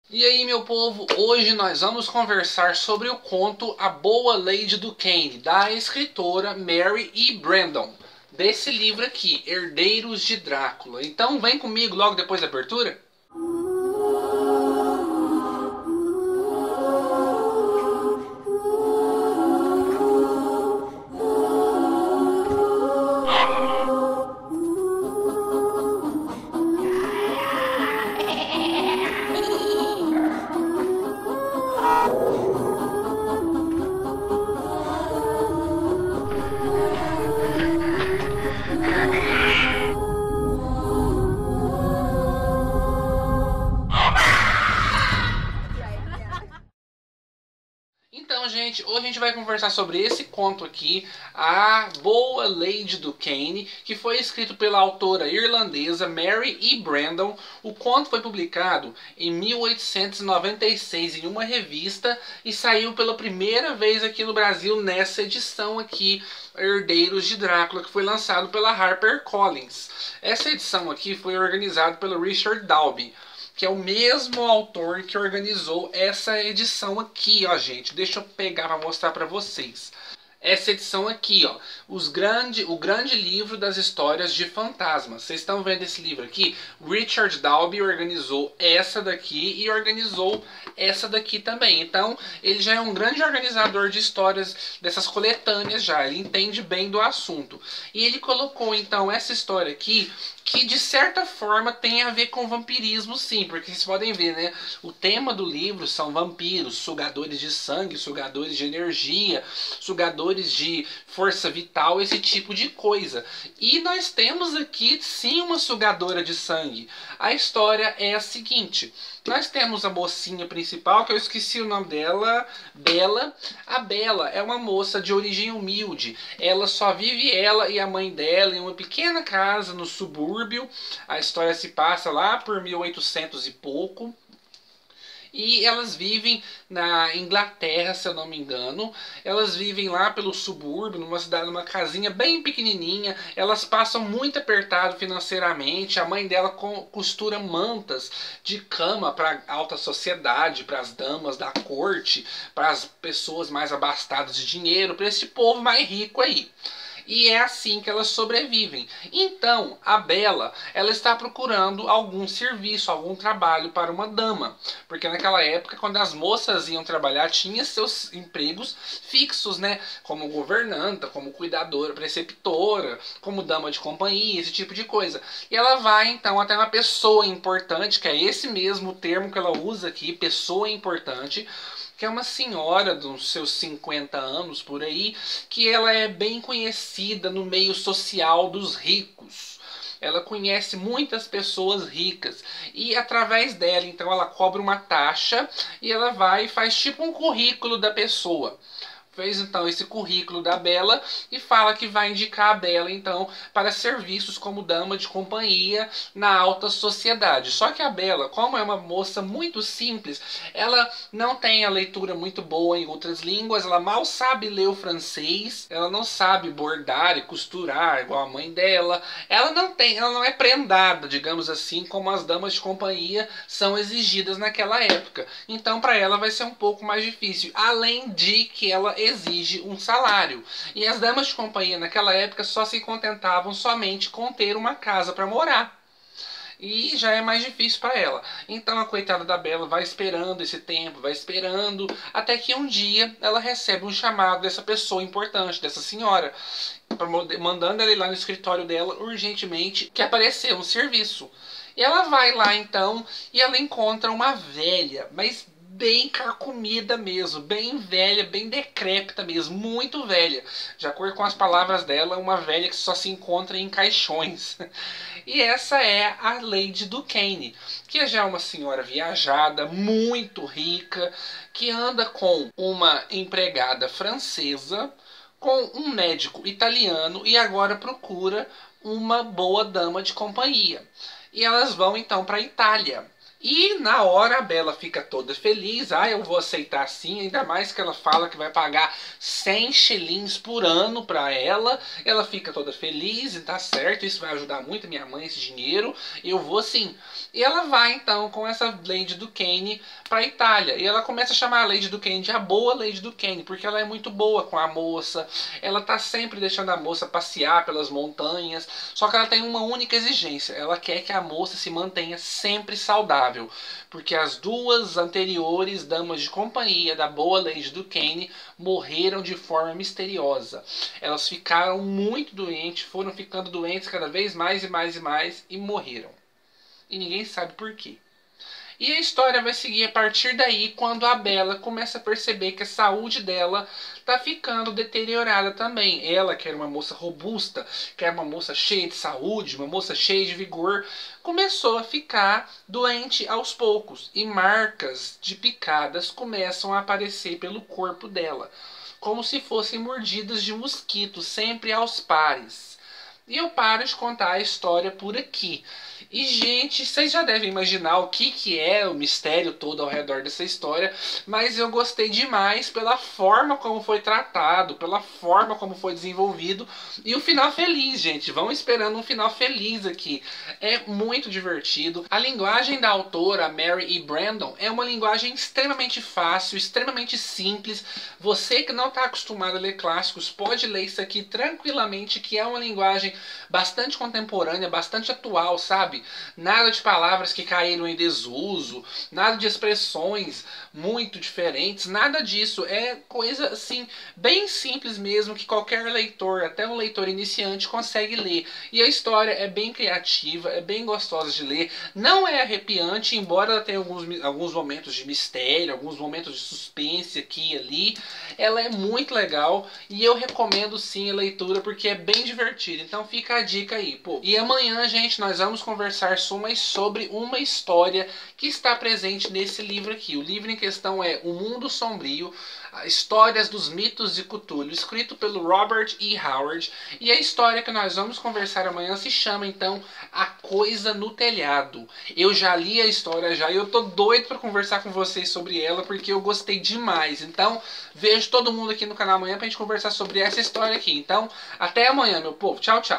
E aí, meu povo, hoje nós vamos conversar sobre o conto A Boa Lady Duquesne, da escritora Mary E. Brandon, desse livro aqui, Herdeiros de Drácula. Então vem comigo logo depois da abertura. Então, gente, hoje a gente vai conversar sobre esse conto aqui, A Boa Lady Duquesne, que foi escrito pela autora irlandesa Mary E. Brandon. O conto foi publicado em 1896 em uma revista e saiu pela primeira vez aqui no Brasil nessa edição aqui, Herdeiros de Drácula, que foi lançado pela HarperCollins. Essa edição aqui foi organizada pelo Richard Dalby, que é o mesmo autor que organizou essa edição aqui, ó, gente. Deixa eu pegar para mostrar para vocês. Essa edição aqui, ó, o grande livro das histórias de fantasmas. Vocês estão vendo esse livro aqui? Richard Dalby organizou essa daqui e organizou essa daqui também. Então, ele já é um grande organizador de histórias dessas coletâneas já. Ele entende bem do assunto. E ele colocou, então, essa história aqui, que de certa forma tem a ver com vampirismo, sim, porque vocês podem ver, né? O tema do livro são vampiros, sugadores de sangue, sugadores de energia, sugadores de força vital, esse tipo de coisa. E nós temos aqui, sim, uma sugadora de sangue. A história é a seguinte: nós temos a mocinha principal, que eu esqueci o nome dela, Bela. A Bela é uma moça de origem humilde. Ela só vive ela e a mãe dela em uma pequena casa no subúrbio. A história se passa lá por 1800 e pouco. E elas vivem na Inglaterra, se eu não me engano. Elas vivem lá pelo subúrbio, numa cidade, numa casinha bem pequenininha. Elas passam muito apertado financeiramente. A mãe dela costura mantas de cama para alta sociedade, para as damas da corte, para as pessoas mais abastadas de dinheiro, para esse povo mais rico aí. E é assim que elas sobrevivem. Então, a Bela, ela está procurando algum serviço, algum trabalho para uma dama. Porque naquela época, quando as moças iam trabalhar, tinha seus empregos fixos, né? Como governanta, como cuidadora, preceptora, como dama de companhia, esse tipo de coisa. E ela vai, então, até uma pessoa importante, que é esse mesmo termo que ela usa aqui, pessoa importante, que é uma senhora dos seus 50 anos por aí, que ela é bem conhecida no meio social dos ricos. Ela conhece muitas pessoas ricas e através dela, então, ela cobra uma taxa e ela vai e faz tipo um currículo da pessoa. Fez então esse currículo da Bela e fala que vai indicar a Bela então para serviços como dama de companhia na alta sociedade. Só que a Bela, como é uma moça muito simples, ela não tem a leitura muito boa em outras línguas, ela mal sabe ler o francês, ela não sabe bordar e costurar igual a mãe dela, ela não é prendada, digamos assim, como as damas de companhia são exigidas naquela época. Então para ela vai ser um pouco mais difícil, além de que ela exige um salário. E as damas de companhia naquela época só se contentavam somente com ter uma casa para morar. E já é mais difícil para ela. Então a coitada da Bela vai esperando esse tempo, vai esperando, até que um dia ela recebe um chamado dessa pessoa importante, dessa senhora, mandando ela ir lá no escritório dela urgentemente, que apareceu um serviço. E ela vai lá então e ela encontra uma velha, mas bem carcomida mesmo, bem velha, bem decrépita mesmo, muito velha. De acordo com as palavras dela, uma velha que só se encontra em caixões. E essa é a Lady Duquesne, que já é uma senhora viajada, muito rica, que anda com uma empregada francesa, com um médico italiano e agora procura uma boa dama de companhia. E elas vão então para a Itália. E na hora a Bella fica toda feliz, eu vou aceitar sim, ainda mais que ela fala que vai pagar 100 shillings por ano pra ela. Ela fica toda feliz e tá certo, isso vai ajudar muito a minha mãe, esse dinheiro, eu vou sim. E ela vai então com essa Lady Duquesne pra Itália, e ela começa a chamar a Lady Duquesne de a boa Lady Duquesne, porque ela é muito boa com a moça, ela tá sempre deixando a moça passear pelas montanhas, só que ela tem uma única exigência, ela quer que a moça se mantenha sempre saudável. Porque as duas anteriores damas de companhia da boa Lady Duquesne morreram de forma misteriosa. Elas ficaram muito doentes, foram ficando doentes cada vez mais e mais e mais e morreram. E ninguém sabe por quê. E a história vai seguir a partir daí, quando a Bella começa a perceber que a saúde dela tá ficando deteriorada também. Ela, que era uma moça robusta, que era uma moça cheia de saúde, uma moça cheia de vigor, começou a ficar doente aos poucos. E marcas de picadas começam a aparecer pelo corpo dela, como se fossem mordidas de mosquito, sempre aos pares. E eu paro de contar a história por aqui. E, gente, vocês já devem imaginar o que é o mistério todo ao redor dessa história, mas eu gostei demais pela forma como foi tratado, pela forma como foi desenvolvido e o final feliz, gente. Vão esperando um final feliz aqui. É muito divertido. A linguagem da autora, Mary E. Brandon, é uma linguagem extremamente fácil, extremamente simples. Você que não está acostumado a ler clássicos pode ler isso aqui tranquilamente, que é uma linguagem bastante contemporânea, bastante atual, sabe? Nada de palavras que caíram em desuso, nada de expressões muito diferentes, nada disso. É coisa assim, bem simples mesmo, que qualquer leitor, até um leitor iniciante, consegue ler. E a história é bem criativa, é bem gostosa de ler, não é arrepiante, embora ela tenha alguns momentos de mistério, alguns momentos de suspense aqui e ali. Ela é muito legal e eu recomendo sim a leitura porque é bem divertida. Então fica a dica aí, pô. E amanhã, gente, nós vamos conversar sobre uma história que está presente nesse livro aqui. O livro em questão é O Mundo Sombrio, Histórias dos Mitos de Cthulhu, escrito pelo Robert E. Howard. E a história que nós vamos conversar amanhã se chama, então, A Coisa no Telhado. Eu já li a história já e eu tô doido para conversar com vocês sobre ela porque eu gostei demais. Então, vejo todo mundo aqui no canal amanhã pra gente conversar sobre essa história aqui. Então, até amanhã, meu povo. Tchau, tchau.